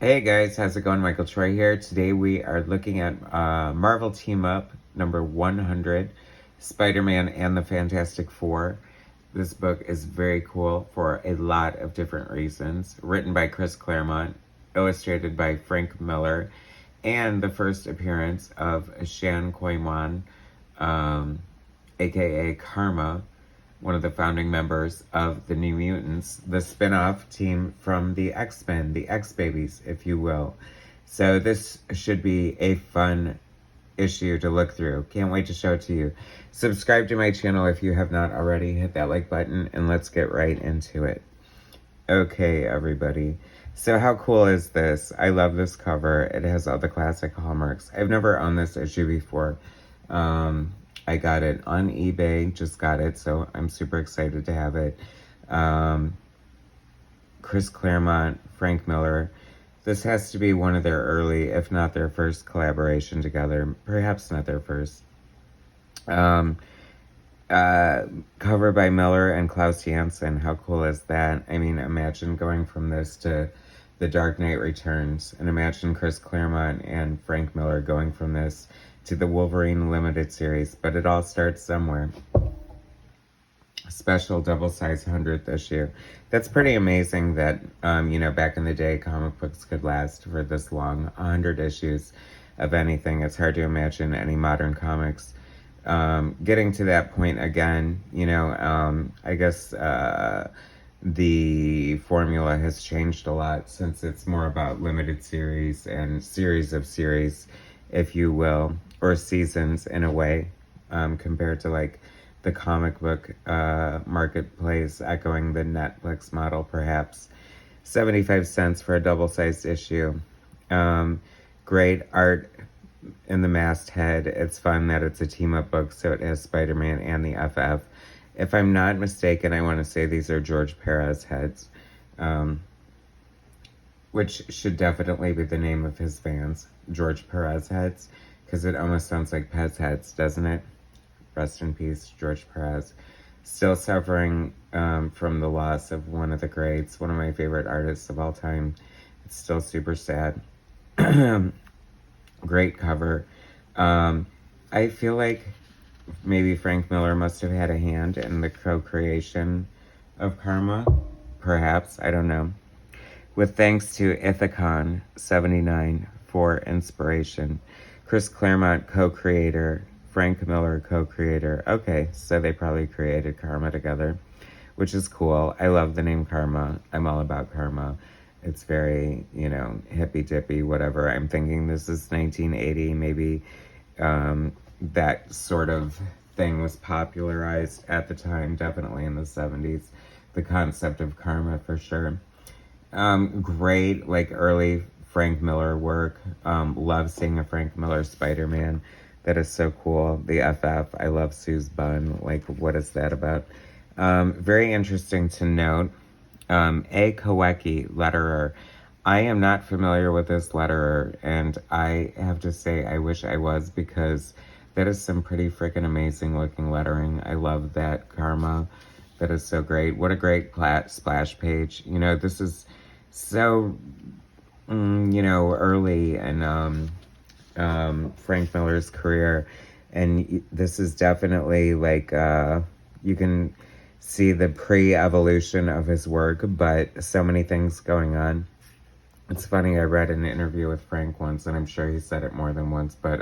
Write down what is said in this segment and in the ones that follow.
Hey guys, how's it going? Michael Troy here. Today we are looking at Marvel Team Up number 100, Spider-Man and the Fantastic Four. This book is very cool for a lot of different reasons. Written by Chris Claremont, illustrated by Frank Miller, and the first appearance of Shan Koi-wan, aka Karma, one of the founding members of the New Mutants, the spin-off team from the X-Men, the X-Babies, if you will. So this should be a fun issue to look through. Can't wait to show it to you. Subscribe to my channel if you have not already. Hit that like button, and let's get right into it. Okay, everybody. So how cool is this? I love this cover. It has all the classic hallmarks. I've never owned this issue before. I got it on eBay, just got it, so I'm super excited to have it. Chris Claremont, Frank Miller. This has to be one of their early, if not their first collaboration together. Perhaps not their first. Cover by Miller and Klaus Janson. How cool is that? I mean, imagine going from this to The Dark Knight Returns, and imagine Chris Claremont and Frank Miller going from this to the Wolverine Limited Series, but it all starts somewhere. Special double-sized 100th issue. That's pretty amazing that, back in the day, comic books could last for this long. 100 issues of anything. It's hard to imagine any modern comics getting to that point again. I guess the formula has changed a lot since it's more about limited series and series of series, if you will, or seasons in a way, compared to like the comic book marketplace, echoing the Netflix model perhaps. 75 cents for a double-sized issue. Great art in the masthead. It's fun that it's a team-up book, so it has Spider-Man and the FF. If I'm not mistaken, I want to say these are George Perez heads, which should definitely be the name of his fans, George Perez heads, because it almost sounds like Pez heads, doesn't it? Rest in peace, George Perez. Still suffering from the loss of one of the greats, one of my favorite artists of all time. It's still super sad. Great cover. I feel like maybe Frank Miller must have had a hand in the co-creation of Karma. Perhaps, I don't know. With thanks to Ithacon79 for inspiration. Chris Claremont, co-creator. Frank Miller, co-creator. Okay, so they probably created Karma together, which is cool. I love the name Karma. I'm all about Karma. It's very, hippy-dippy, whatever. I'm thinking this is 1980, maybe that sort of thing was popularized at the time, definitely in the 70s. The concept of karma, for sure. Great, like, early Frank Miller work. Love seeing a Frank Miller Spider-Man. That is so cool. The FF, I love Sue's bun. Like, what is that about? Very interesting to note. A. Kawecki, letterer. I am not familiar with this letterer, and I have to say I wish I was, because that is some pretty freaking amazing looking lettering. I love that Karma. That is so great. What a great splash page. This is so, early in Frank Miller's career, and this is definitely like, you can see the pre-evolution of his work, but so many things going on. It's funny, I read an interview with Frank once, and I'm sure he said it more than once, but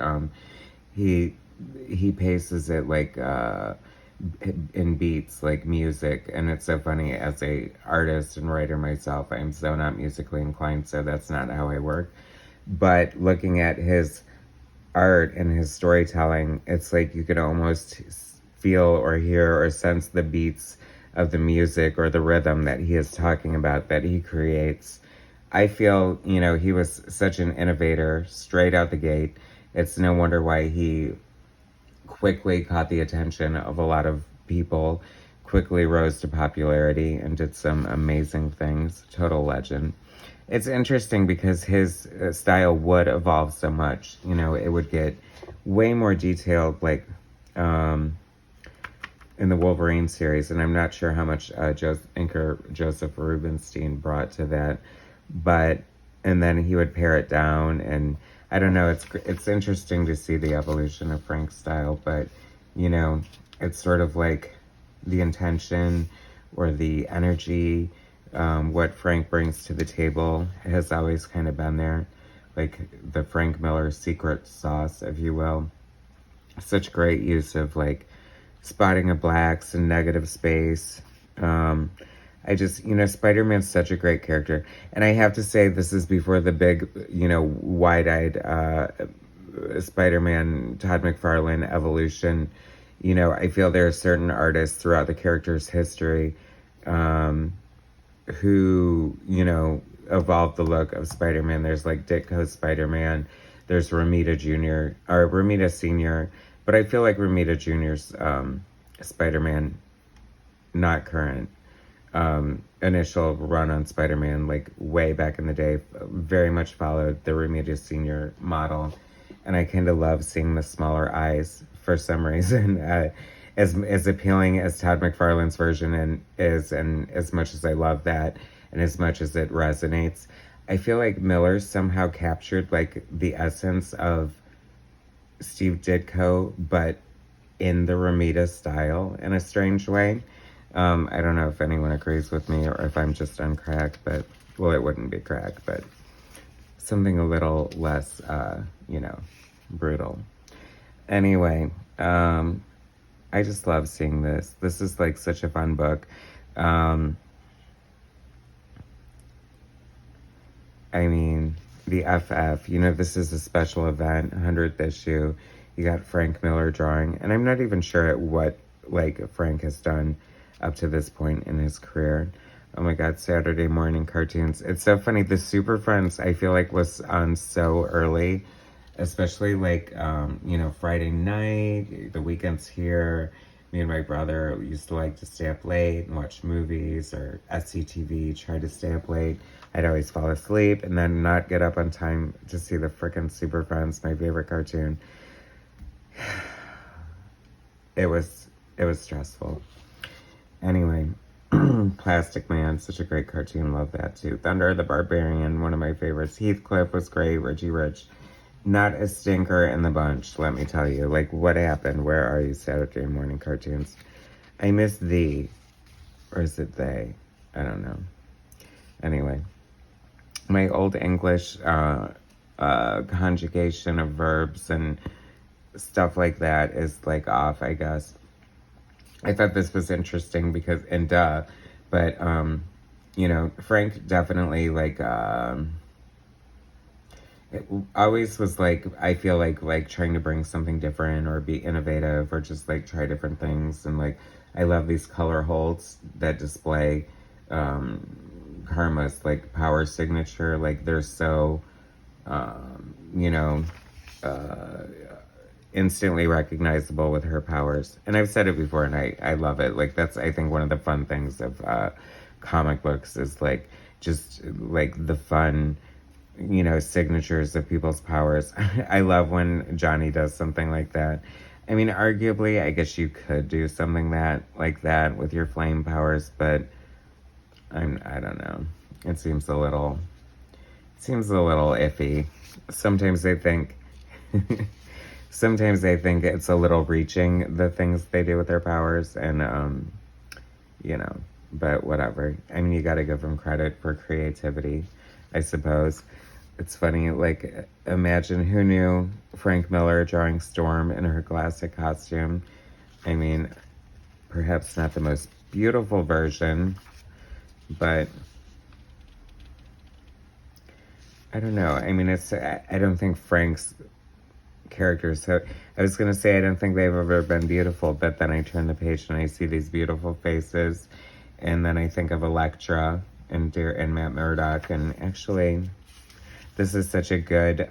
he paces it like in beats, like music, and it's so funny. As a artist and writer myself, I'm so not musically inclined, so that's not how I work. But looking at his art and his storytelling, it's like you could almost feel or hear or sense the beats of the music or the rhythm that he is talking about, that he creates. I feel, he was such an innovator straight out the gate. It's no wonder why he quickly caught the attention of a lot of people, quickly rose to popularity, and did some amazing things. Total legend. It's interesting because his style would evolve so much. It would get way more detailed, like in the Wolverine series, and I'm not sure how much inker Joseph Rubinstein brought to that, but and then he would pare it down, and I don't know, it's interesting to see the evolution of Frank's style, but you know, it's sort of like the intention or the energy, what Frank brings to the table has always kind of been there, like the Frank Miller secret sauce, if you will. Such great use of like spotting of blacks and negative space. I just, Spider-Man's such a great character. And I have to say, this is before the big, wide-eyed Spider-Man, Todd McFarlane evolution. I feel there are certain artists throughout the character's history who, evolved the look of Spider-Man. There's like Ditko's Spider-Man. There's Romita Sr., but I feel like Romita Jr.'s Spider-Man, not current, initial run on Spider-Man, like way back in the day, very much followed the Romita Sr. model. And I kind of love seeing the smaller eyes for some reason. As appealing as Todd McFarlane's version is, and as much as I love that, and as much as it resonates, I feel like Miller somehow captured like the essence of Steve Ditko, but in the Romita style in a strange way. I don't know if anyone agrees with me or if I'm just on crack, but, well, it wouldn't be crack, but something a little less, brutal. Anyway, I just love seeing this. This is like such a fun book. I mean, the FF, this is a special event, 100th issue. You got Frank Miller drawing, and I'm not even sure what, like, Frank has done up to this point in his career. Oh my God, Saturday morning cartoons. It's so funny. The Super Friends, I feel like, was on so early, especially like, Friday night, the weekends here. Me and my brother used to like to stay up late and watch movies, or SCTV, try to stay up late. I'd always fall asleep and then not get up on time to see the frickin' Super Friends, my favorite cartoon. It was stressful. Anyway, Plastic Man, such a great cartoon, love that too. Thunder the Barbarian, one of my favorites. Heathcliff was great, Reggie Rich. Not a stinker in the bunch, let me tell you. Like, what happened? Where are you, Saturday morning cartoons? I miss thee. Or is it they? I don't know. Anyway, my old English conjugation of verbs and stuff like that is like off, I guess. I thought this was interesting because, and but, Frank definitely like, it always was like, I feel like trying to bring something different or be innovative or just like try different things. And like, I love these color holds that display, Karma's like power signature. Like they're so, instantly recognizable with her powers. And I've said it before and I love it. Like that's, I think, one of the fun things of comic books is like just like the fun, signatures of people's powers. I love when Johnny does something like that. I mean, arguably, I guess you could do something like that with your flame powers, but I don't know. It seems a little iffy. Sometimes I think it's a little reaching, the things they do with their powers, and but whatever. I mean, you got to give them credit for creativity, I suppose. It's funny, like, imagine who knew Frank Miller drawing Storm in her classic costume. I mean, perhaps not the most beautiful version, but I don't know. I mean, I don't think Frank's characters, so I was going to say I don't think they've ever been beautiful, but then I turn the page and I see these beautiful faces, and then I think of Elektra and Matt Murdock, and actually, this is such a good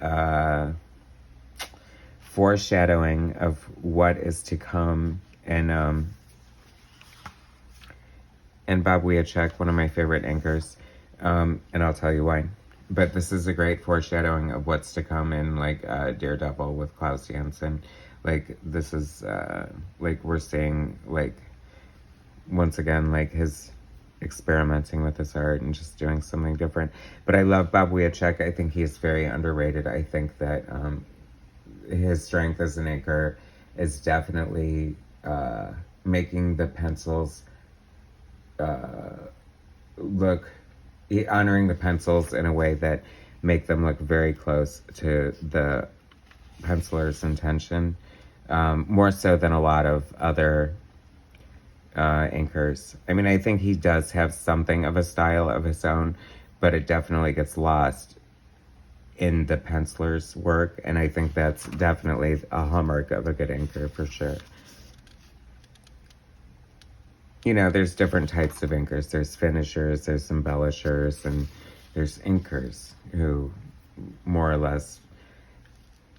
foreshadowing of what is to come. And Bob Wiacek, one of my favorite anchors, and I'll tell you why. But this is a great foreshadowing of what's to come in, like, Daredevil with Klaus Janson. Like, this is, like, we're seeing, like, once again, like, his experimenting with his art and just doing something different. But I love Bob Wiacek. I think he's very underrated. I think that his strength as an inker is definitely making the pencils look, honoring the pencils in a way that make them look very close to the penciler's intention, more so than a lot of other inkers. I mean, I think he does have something of a style of his own, but it definitely gets lost in the penciler's work, and I think that's definitely a hallmark of a good inker for sure. You know, there's different types of inkers. There's finishers, there's embellishers, and there's inkers who more or less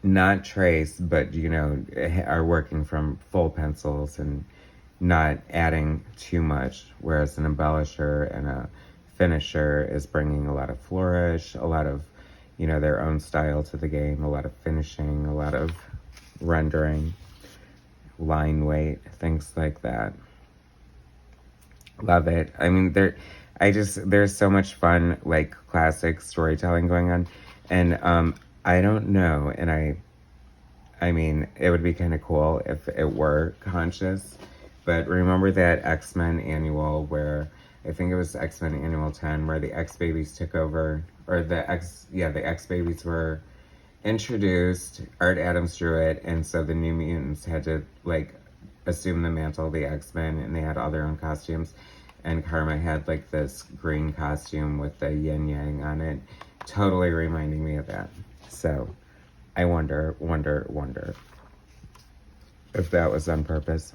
not trace, but, you know, are working from full pencils and not adding too much, whereas an embellisher and a finisher is bringing a lot of flourish, a lot of, you know, their own style to the game, a lot of finishing, a lot of rendering, line weight, things like that. Love it. I mean, there's so much fun, like, classic storytelling going on, and I don't know, and I mean, it would be kind of cool if it were conscious, but remember that X-Men annual where, I think it was X-Men Annual 10, where the X-Babies took over, or the X-Babies were introduced, Art Adams drew it, and so the New Mutants had to, like, assume the mantle of the X-Men, and they had all their own costumes, and Karma had, like, this green costume with the yin-yang on it, totally reminding me of that. So, I wonder if that was on purpose.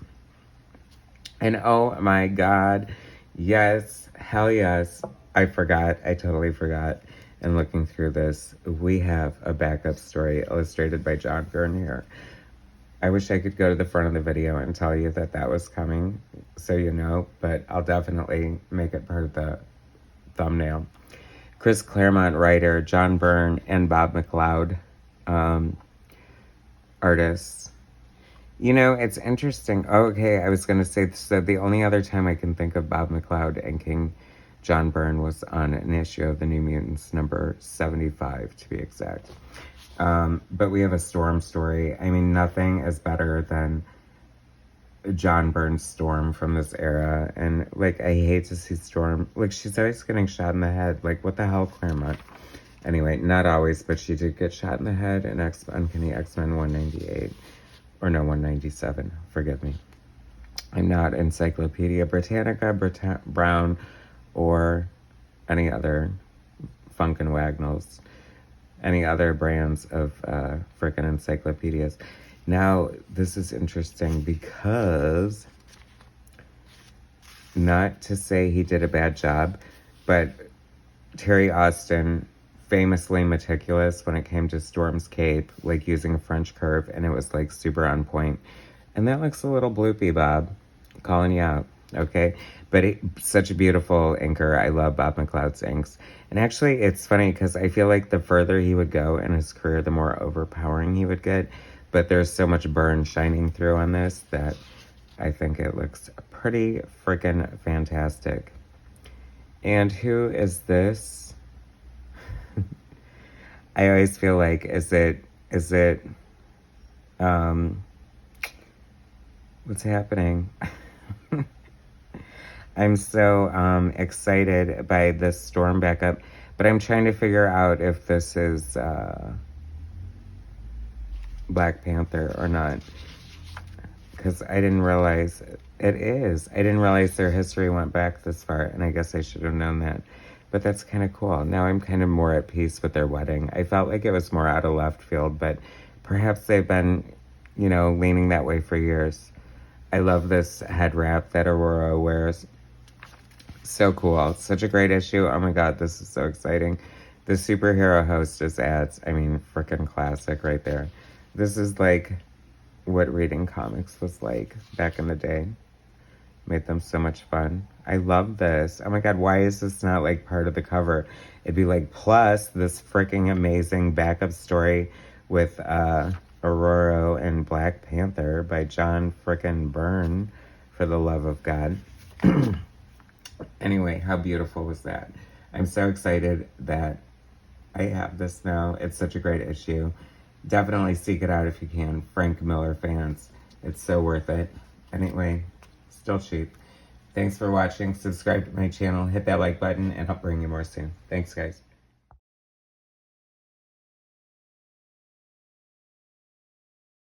And oh my God, yes, hell yes, I totally forgot. And looking through this, we have a backup story illustrated by John Byrne here. I wish I could go to the front of the video and tell you that that was coming, so you know, but I'll definitely make it part of the thumbnail. Chris Claremont, writer, John Byrne, and Bob McLeod, artists. You know, it's interesting. Oh, okay, I was going to say, so the only other time I can think of Bob McLeod and King John Byrne was on an issue of the New Mutants, number 75 to be exact. But we have a Storm story. I mean, nothing is better than John Byrne's Storm from this era. And, like, I hate to see Storm. Like, she's always getting shot in the head. Like, what the hell, Claremont? Anyway, not always, but she did get shot in the head in Uncanny X-Men 198. Or no, 197. Forgive me. I'm not Encyclopedia Britannica, Brown, or any other Funkin' Wagnalls. Any other brands of frickin' encyclopedias. Now, this is interesting because, not to say he did a bad job, but Terry Austin, famously meticulous when it came to Storm's cape, like using a French curve, and it was like super on point. And that looks a little bloopy, Bob. Calling you out, okay? But such a beautiful inker. I love Bob McLeod's inks. And actually, it's funny because I feel like the further he would go in his career, the more overpowering he would get. But there's so much Byrne shining through on this that I think it looks pretty freaking fantastic. And who is this? I always feel like, is it, what's happening? I'm so excited by this Storm backup, but I'm trying to figure out if this is Black Panther or not, because I didn't realize it is. I didn't realize their history went back this far, and I guess I should have known that. But that's kind of cool. Now I'm kind of more at peace with their wedding. I felt like it was more out of left field, but perhaps they've been, you know, leaning that way for years. I love this head wrap that Aurora wears. So cool. Such a great issue. Oh my God, this is so exciting. The superhero hostess ads. I mean, freaking classic right there. This is like what reading comics was like back in the day. Made them so much fun. I love this. Oh my God, why is this not like part of the cover? It'd be like, plus this freaking amazing backup story with Aurora and Black Panther by John freaking Byrne, for the love of God. Anyway, how beautiful was that? I'm so excited that I have this now. It's such a great issue. Definitely seek it out if you can. Frank Miller fans. It's so worth it. Anyway, still cheap. Thanks for watching. Subscribe to my channel. Hit that like button and I'll bring you more soon. Thanks, guys.